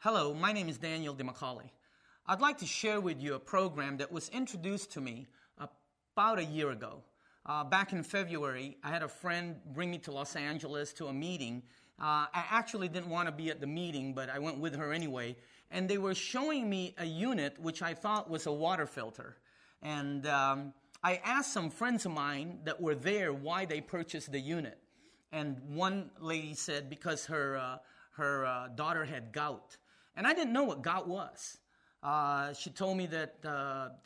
Hello, my name is Daniel DeMacaulay. I'd like to share with you a program that was introduced to me about a year ago. Back in February, I had a friend bring me to Los Angeles to a meeting. I actually didn't want to be at the meeting, but I went with her anyway. And they were showing me a unit which I thought was a water filter. And I asked some friends of mine that were there why they purchased the unit. And one lady said because her daughter had gout. And I didn't know what gout was. She told me that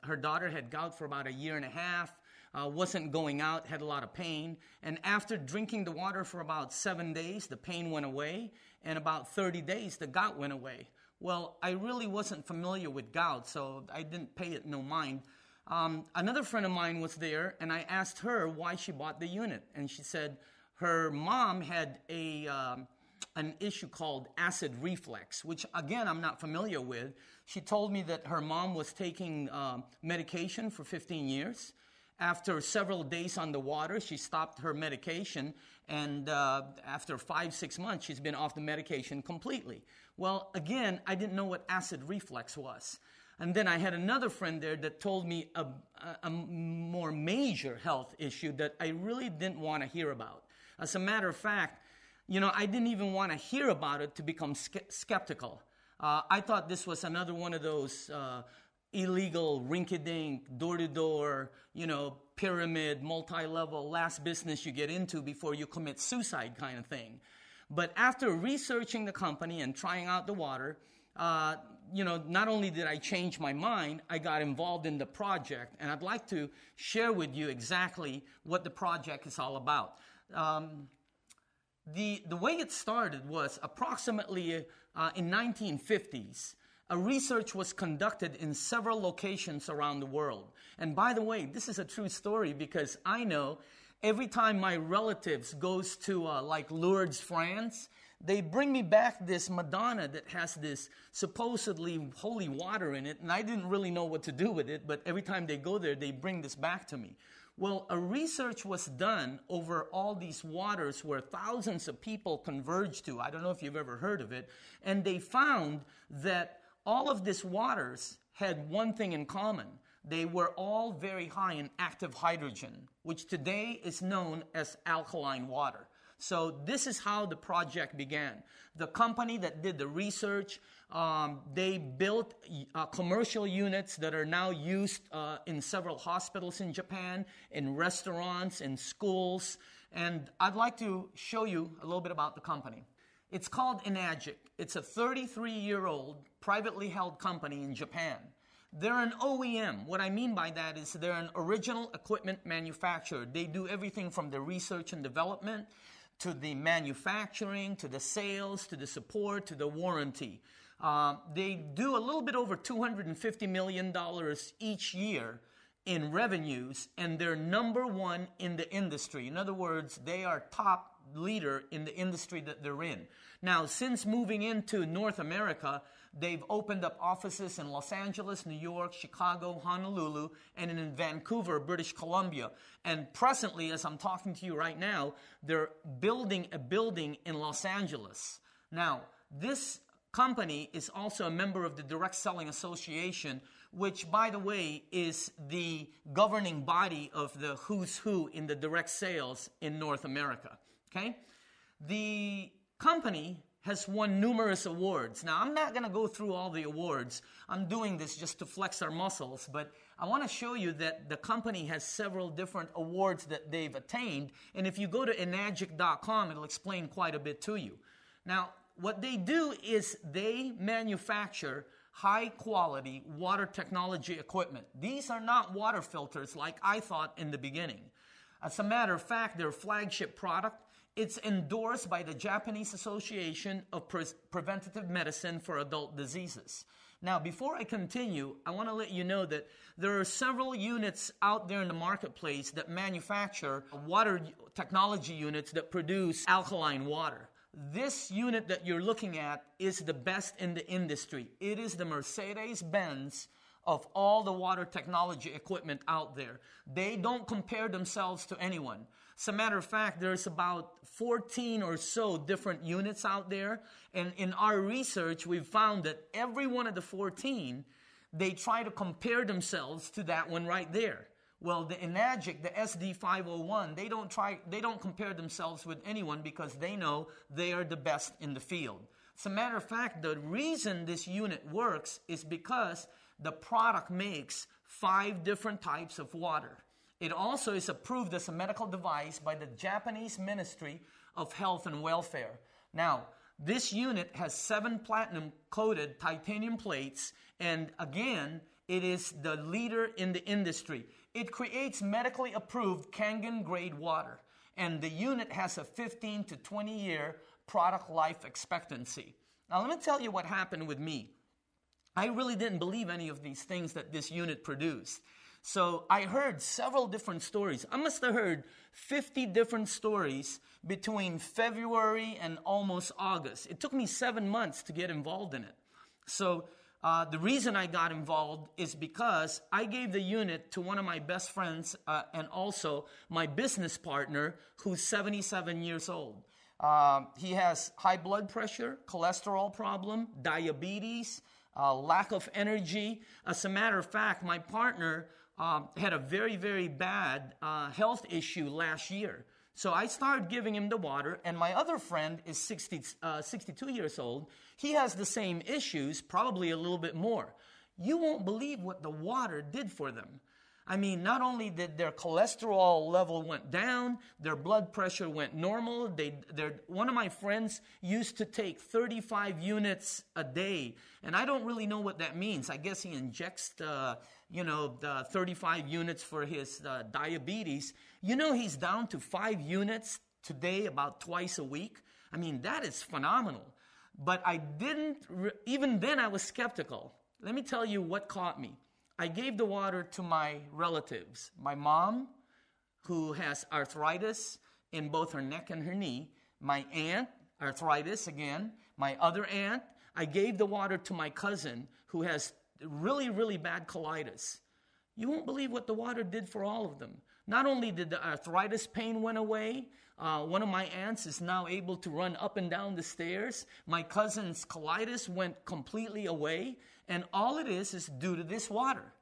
her daughter had gout for about a year and a half, wasn't going out, had a lot of pain. And after drinking the water for about 7 days, the pain went away. And about 30 days, the gout went away. Well, I really wasn't familiar with gout, so I didn't pay it no mind. Another friend of mine was there, and I asked her why she bought the unit. And she said her mom had an issue called acid reflux, which again, I'm not familiar with. She told me that her mom was taking medication for 15 years. After several days on the water, she stopped her medication, and after 5-6 months, she's been off the medication completely. Well, again, I didn't know what acid reflux was. And then I had another friend there that told me a more major health issue that I really didn't want to hear about. As a matter of fact, I didn't even want to hear about it to become skeptical. I thought this was another one of those illegal, rinky-dink, door-to-door, pyramid, multi-level, last business you get into before you commit suicide kind of thing. But after researching the company and trying out the water, not only did I change my mind, I got involved in the project. And I'd like to share with you exactly what the project is all about. The way it started was approximately in 1950s. A research was conducted in several locations around the world. And by the way, this is a true story because I know every time my relatives goes to like Lourdes, France, they bring me back this Madonna that has this supposedly holy water in it. And I didn't really know what to do with it, but every time they go there, they bring this back to me. Well, a research was done over all these waters where thousands of people converged to. I don't know if you've ever heard of it. And they found that all of these waters had one thing in common. They were all very high in active hydrogen, which today is known as alkaline water. So this is how the project began. The company that did the research, they built commercial units that are now used in several hospitals in Japan, in restaurants, in schools. And I'd like to show you a little bit about the company. It's called Enagic. It's a 33-year-old privately held company in Japan. They're an OEM. What I mean by that is they're an original equipment manufacturer. They do everything from the research and development to the manufacturing, to the sales, to the support, to the warranty. They do a little bit over $250 million each year in revenues, and they're number one in the industry. In other words, they are top leader in the industry that they're in. Now, since moving into North America, they've opened up offices in Los Angeles, New York, Chicago, Honolulu, and in Vancouver, British Columbia. And presently, as I'm talking to you right now, they're building a building in Los Angeles. Now, this company is also a member of the Direct Selling Association, which, by the way, is the governing body of the who's who in the direct sales in North America. Okay? The company has won numerous awards. Now, I'm not going to go through all the awards. I'm doing this just to flex our muscles, but I want to show you that the company has several different awards that they've attained, and if you go to enagic.com, it'll explain quite a bit to you. Now, what they do is they manufacture high-quality water technology equipment. These are not water filters like I thought in the beginning. As a matter of fact, their flagship product, it's endorsed by the Japanese Association of Preventative Medicine for Adult Diseases. Now, before I continue, I want to let you know that there are several units out there in the marketplace that manufacture water technology units that produce alkaline water. This unit that you're looking at is the best in the industry. It is the Mercedes-Benz of all the water technology equipment out there. They don't compare themselves to anyone. As a matter of fact, there's about 14 or so different units out there. And in our research, we've found that every one of the 14, they try to compare themselves to that one right there. Well, the Enagic, the SD501, they don't compare themselves with anyone because they know they are the best in the field. As a matter of fact, the reason this unit works is because the product makes 5 different types of water. It also is approved as a medical device by the Japanese Ministry of Health and Welfare. Now, this unit has 7 platinum-coated titanium plates, and again, it is the leader in the industry. It creates medically approved Kangen-grade water, and the unit has a 15 to 20-year product life expectancy. Now, let me tell you what happened with me. I really didn't believe any of these things that this unit produced. So I heard several different stories. I must have heard 50 different stories between February and almost August. It took me 7 months to get involved in it. So the reason I got involved is because I gave the unit to one of my best friends and also my business partner who's 77 years old. He has high blood pressure, cholesterol problem, diabetes, lack of energy. As a matter of fact, my partner had a very, very bad health issue last year. So I started giving him the water, and my other friend is 62 years old. He has the same issues, probably a little bit more. You won't believe what the water did for them. I mean, not only did their cholesterol level went down, their blood pressure went normal. One of my friends used to take 35 units a day, and I don't really know what that means. I guess he injects the 35 units for his diabetes. He's down to 5 units today, about twice a week. I mean, that is phenomenal. But even then I was skeptical. Let me tell you what caught me. I gave the water to my relatives. My mom, who has arthritis in both her neck and her knee. My aunt, arthritis again. My other aunt. I gave the water to my cousin, who has really, really bad colitis. You won't believe what the water did for all of them. Not only did the arthritis pain went away, one of my aunts is now able to run up and down the stairs. My cousin's colitis went completely away. And all it is due to this water.